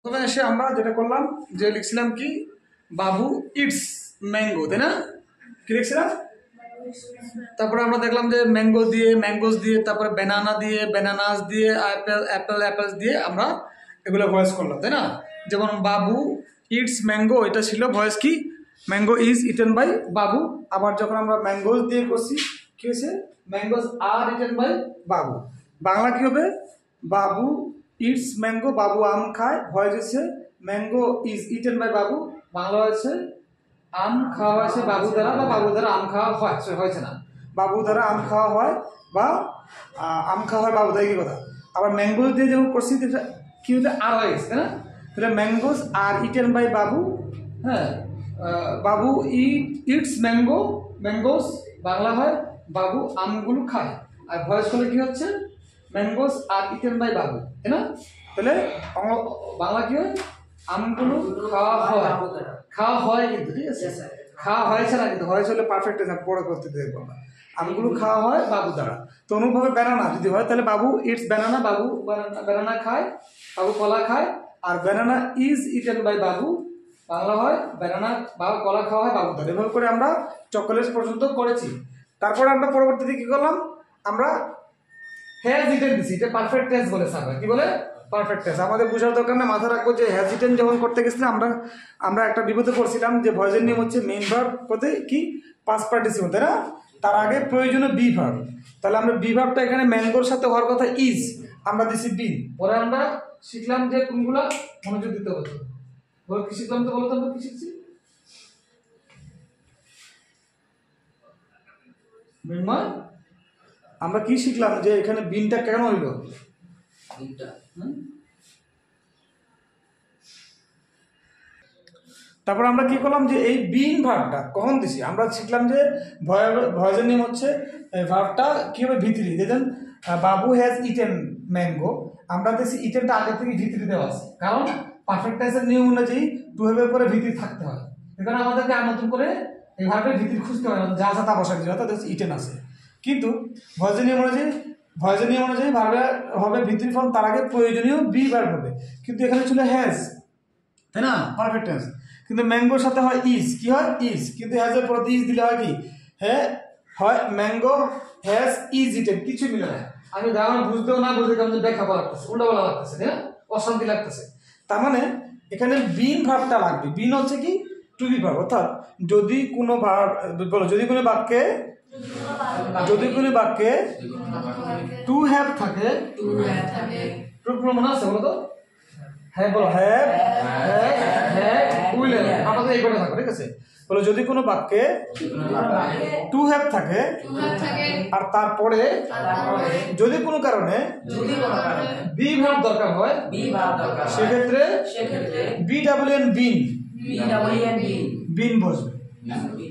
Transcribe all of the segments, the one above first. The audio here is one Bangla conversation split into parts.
তবে এসে আমরা যেটা করলাম যে লিখছিলাম কি বাবু ইটস ম্যাঙ্গো, তাই না? কি লিখছিলাম? তারপরে আমরা দেখলাম যে ম্যাঙ্গো দিয়ে, ম্যাঙ্গোস দিয়ে, তারপরে ব্যানানা দিয়ে, ব্যানানাস দিয়ে, অ্যাপেলস দিয়ে আমরা এগুলো ভয়েস করলাম, তাই না? যেমন বাবু ইটস ম্যাঙ্গো, এটা ছিল ভয়েস কি ম্যাঙ্গো ইজ ইটেন বাই বাবু। আবার যখন আমরা ম্যাঙ্গোস দিয়ে করছি কি হয়েছে mangoes R eaten by Babu. Bangla কি হবে? বাবু ইটস ম্যাঙ্গো, বাবু আম খায়, ভয়েস হচ্ছে mango is eaten by Babu. Bangla হয়েছে আম খাওয়া হয়েছে বাবু দ্বারা, বা বাবু দ্বারা আম খাওয়া হয়েছে না, বাবু দ্বারা আম খাওয়া হয় বা আম খাওয়া হয় বাবু দ্বারা, কি কথা। আবার ম্যাঙ্গোস দিয়ে যেমন করছি কি হচ্ছে আর হয়ে গেছে, তাই না? তাহলে ম্যাঙ্গোস আর ইটেন বাই বাবু। হ্যাঁ, বাবু ইটস ম্যাঙ্গো, ম্যাঙ্গোস বাংলা হয় বাবু আমগুলো খায়, আর ভয়েস করলে কি হচ্ছে ম্যাঙ্গোস আর ইটেন বাই বাবু, তাই না? তাহলে বাংলা কি হয় আমগুলো খাওয়া হয়, খাওয়া হয় কিন্তু, ঠিক আছে, খাওয়া হয়েছে না কিন্তু, হয়েছে হলে পারফেক্ট পরে করতে দেখবো আমরা। আমগুলো খাওয়া হয় বাবু দ্বারা। তো অনুভাবে ব্যানানা যদি হয় তাহলে বাবু ইটস ব্যানানা, বাবু ব্যানানা খায়, বাবু কলা খায়। আর banana is eaten by Babu, Bangla হয় ব্যানানা বা কলা খাওয়া হয় বাবু দ্বারা। এভাবে করে আমরা চকোলেট পর্যন্ত করেছি। তারপরে আমরা পরবর্তীতে কি করলাম, আমরা হ্যাজ ইটেন দিছি, এটা পারফেক্ট টেন্স বলে স্যার, কি বলে পারফেক্ট টেন্স। আমাদের বোঝার দরকার না, মাথা রাখবো যে হ্যাজ ইটেন যখন করতে গেছিলাম আমরা একটা বিপদে পড়ছিলাম যে ভয়েসের নিয়ম হচ্ছে মেইন ভার্ব করতে কি পাস্ট পার্টিসিপল, তাই না? তার আগে প্রয়োজনীয় বি ভার্ব। তাহলে আমরা বি ভার্বটা এখানে ম্যাঙ্গোর সাথে হওয়ার কথা ইজ, আমরা দিছি বিন। পরে আমরা শিখলাম যে কোনগুলা মনোযোগ দিতে হতো। বল কি শিখলাম তো, বলো তো আমরা কি শিখছি? আমরা কি শিখলাম যে এখানে বিনটা কেন হইল, তারপর আমরা কি করলাম যে এই বিন ভার্বটা কখন দিছি আমরা শিখলাম যে ভয়েসের নিয়ম হচ্ছে ভার্বটা কিভাবে ভিতরি। দেখেন বাবু হ্যাজ ইটেন ম্যাঙ্গো, আমরা দেখছি ইটেনটা আগে থেকে ভিতরি দেওয়া আছে, কারণ পারফেক্ট টেন্সের নিয়ম অনুযায়ী টু হ্যাভ এর পরে ভিতরি থাকতে হয়। এখানে আমাদেরকে আর নতুন করে এই ভার্বের ভিতরি খুঁজতে হয়, যা আছে তা বসা দিচ্ছে, অর্থাৎ ইটেন আছে। কিন্তু ভয়েসের নিয়ম অনুযায়ী ভার্বের হবে ভিতরি ফর্ম, তার আগে প্রয়োজনীয় বি ভার্ব হবে। কিন্তু এখানে ছিল হ্যাজ, তাই না, পারফেক্ট টেন্স। কিন্তু ম্যাঙ্গোর সাথে হয় ইজ, কি হয় ইজ। কিন্তু হ্যাজের পরে ইজ দিলে হয় কি হ্যাঁ হয় ম্যাঙ্গো হ্যাজ ইজ ইটেন, কিছু মিলে না। আমি উদাহরণ বুঝতেও না বুঝতে কেমন ব্যাখ্যা করা লাগতেছে, উল্টা বলা লাগতেছে, তাই না, অশান্তি লাগতেছে। তার মানে এখানে বিন ভার্বটা লাগবে। বিন হচ্ছে কি টু বি ভার্ব, অর্থাৎ যদি কোনো বলো যদি কোনো বাক্যে টু হ্যাভ থাকে, মনে আছে বলো তো, হ্যাঁ বলো হ্যাভ উইল, আমাদের এই কথা থাকবে, ঠিক আছে। বলো যদি কোনো বাক্যে টু হ্যাভ থাকে আর তারপরে যদি কোনো কারণে বি ভার্ব দরকার হয়, সেক্ষেত্রে বি ডাবল এন বিন বসবে।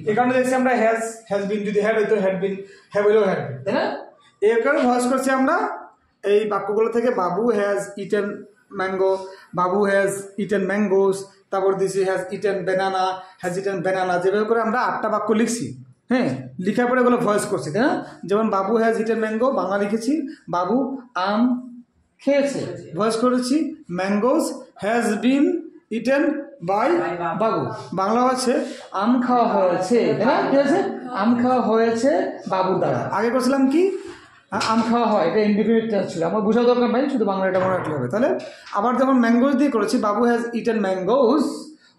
এই কারণে দেখছি আমরা হ্যাজ বিন, যদি হ্যাড হইতো হ্যাড বিন, হ্যাভ হইলেও হ্যাড বিন, তাই না? এর কারণে ভয়েস করছি আমরা এই বাক্যগুলো থেকে বাবু has eaten mango, Babu has eaten mangoes, তারপর দিছি হ্যাজ ইটেন ব্যানানা, যেভাবে করে আমরা 8টা বাক্য লিখছি। হ্যাঁ, লিখার পরে এগুলো ভয়েস করছি, তাই না? যেমন বাবু হ্যাজ ইটেন ম্যাঙ্গো বাংলা লিখেছি, বাবু আম খেয়েছে, ভয়েস করেছি mangoes has been eaten by Babu, Bangla হচ্ছে আম খাওয়া হয়েছে, তাই না? কি হয়েছে? আম খাওয়া হয়েছে বাবু দ্বারা। আগে করছিলাম কি আম খাওয়া হয়, এটা ইন্ডিপেন্ডেন্ট টেন্স ছিল, আমার বোঝার দরকার নাই, শুধু বাংলা এটা মনে রাখলে হবে। তাহলে আবার যখন ম্যাঙ্গোস দিয়ে করেছি বাবু হ্যাজ ইটেন ম্যাঙ্গোস,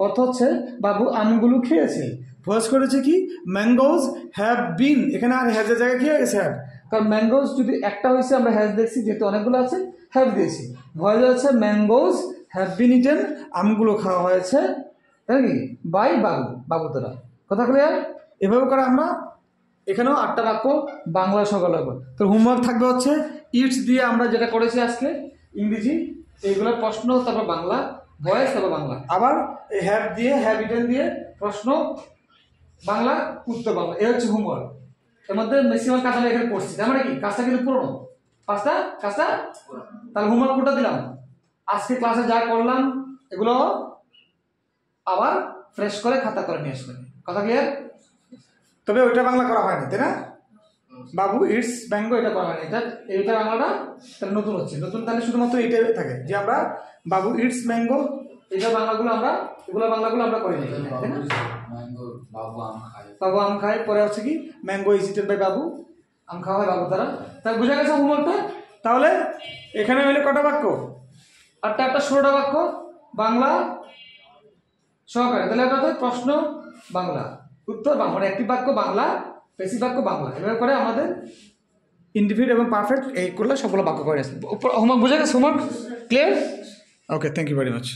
অর্থ হচ্ছে বাবু আমগুলো খেয়েছে, ভয়েস করেছে কি ম্যাঙ্গোস হ্যাভ বিন, এখানে আর হ্যাজের জায়গায় কি হয়ে গেছে হ্যাভ, কারণ ম্যাঙ্গোস যদি একটা হয়েছে আমরা হ্যাজ দেখছি, যেহেতু অনেকগুলো আছে হ্যাভ দিয়েছি, ভয়েস হচ্ছে ম্যাঙ্গোস হ্যাভ বিন ইটেন, আমগুলো খাওয়া হয়েছে তাই কি বাই বাবু দ্বারা। কথা ক্লিয়ার? এভাবে করে আমরা এখানেও 8টা বাক্য বাংলা সকাল হবে। তো হোমওয়ার্ক থাকবে হচ্ছে ইটস দিয়ে আমরা যেটা করেছি আজকে ইংরেজি, এইগুলোর প্রশ্ন, তারপর বাংলা ভয়েস, তারপর বাংলা আবার হ্যাভ দিয়ে হ্যাভ ইটেন দিয়ে প্রশ্ন বাংলা উত্তর বাংলা, এই হচ্ছে হোমওয়ার্ক। এর মধ্যে ম্যাক্সিমাম কাজ আমরা এখানে করছি, তার মানে কি কাজটা কিন্তু পুরনো, কাজটা তাহলে হোমওয়ার্ক কোনটা দিলাম, আজকে ক্লাসে যা করলাম এগুলো আবার ফ্রেশ করে খাতা করে নিয়ে আসবেন। কথা ক্লিয়ার? তবে ওইটা বাংলা করা হয়নি, তাই না? বাবু ইটস ম্যাঙ্গো, এটা করা হয়নি, এটা বাংলাটা তাহলে নতুন হচ্ছে, নতুন তাহলে শুধুমাত্র এইটাই থাকে যে আমরা বাবু ইটস ম্যাঙ্গো, এটা বাংলাগুলো আমরা এগুলো বাংলাগুলো আমরা করে নিই, তাই না? বাবু আম খায়, পরে হচ্ছে কি ম্যাঙ্গো ইজ ইটেন বাই বাবু, আম খাওয়া হয় বাবু দ্বারা। তাই বুঝা গেছে হোমওয়ার্কটা? তাহলে এখানে হইলে কটা বাক্য? 8টা 16টা বাক্য বাংলা সহকারে, তাহলে এটা হচ্ছে প্রশ্ন বাংলা, উত্তর বাংলা, মানে একটি বাক্য বাংলা, বেশি বাক্য বাংলা, এভাবে করে আমাদের ইনডিফিনিট এবং পারফেক্ট এই করলে সবগুলো বাক্য করে আসবে। হোমওয়ার্ক বুঝা গেছে? Homework clear? Okay, thank you very much.